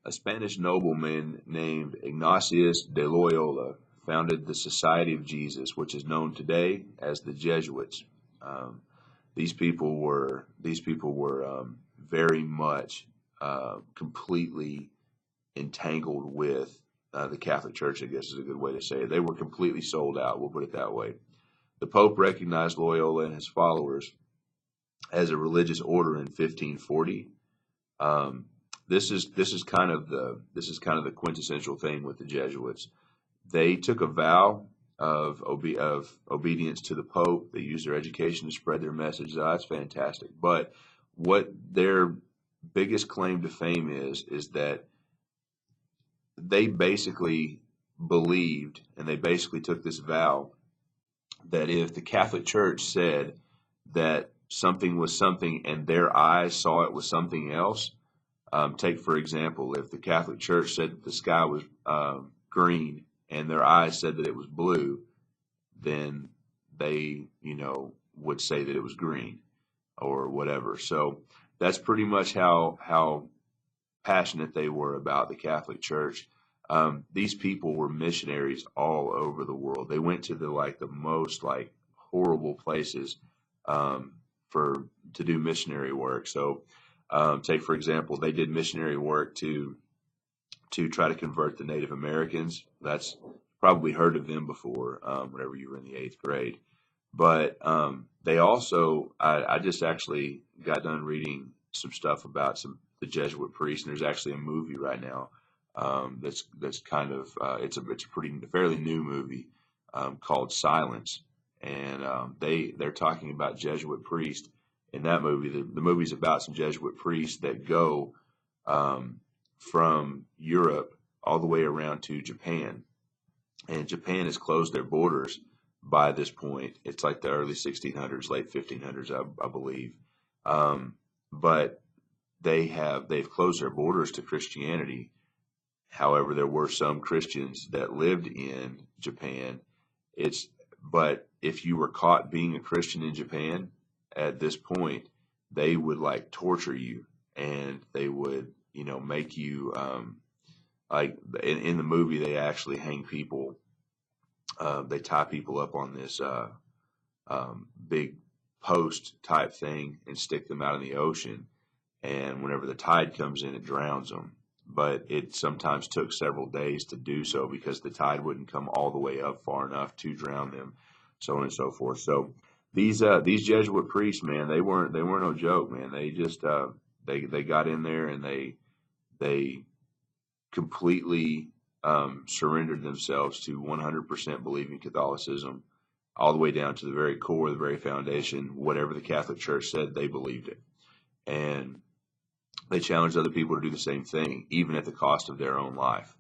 A Spanish nobleman named Ignatius de Loyola founded the Society of Jesus, which is known today as the Jesuits. Um, these people were very much completely entangled with the Catholic Church, I guess is a good way to say it. They were completely sold out, we'll put it that way. The Pope recognized Loyola and his followers as a religious order in 1540. Um, this is kind of the quintessential thing with the Jesuits. They took a vow of obedience to the Pope. They used their education to spread their message. That's fantastic. But what their biggest claim to fame is that they basically believed, and they basically took this vow, that if the Catholic Church said that something was something and their eyes saw it was something else, take for example, if the Catholic Church said that the sky was green and their eyes said that it was blue, then they, would say that it was green or whatever. So that's pretty much how passionate they were about the Catholic Church. These people were missionaries all over the world. They went to the most horrible places um, for to do missionary work. So, take for example, they did missionary work to try to convert the Native Americans. That's probably heard of them before, whenever you were in the eighth grade. But they also, I just actually got done reading some stuff about the Jesuit priests, and there's actually a movie right now that's kind of it's a pretty fairly new movie called Silence, and they're talking about Jesuit priests in that movie. The movie's about some Jesuit priests that go um, from Europe all the way around to Japan, and Japan has closed their borders by this point. It's like the early 1600s, late 1500s, I believe. Um, but they've closed their borders to Christianity. However, there were some Christians that lived in Japan. It's but if you were caught being a Christian in Japan at this point, they would torture you, and they would make you in the movie they actually hang people. They tie people up on this big post type thing and stick them out in the ocean. And whenever the tide comes in, it drowns them. But it sometimes took several days to do so because the tide wouldn't come all the way up far enough to drown them, so on and so forth. So these Jesuit priests, man, they weren't no joke, man. They just they got in there and they completely surrendered themselves to 100% believing Catholicism, all the way down to the very core, the very foundation. Whatever the Catholic Church said, they believed it, and they challenged other people to do the same thing, even at the cost of their own life.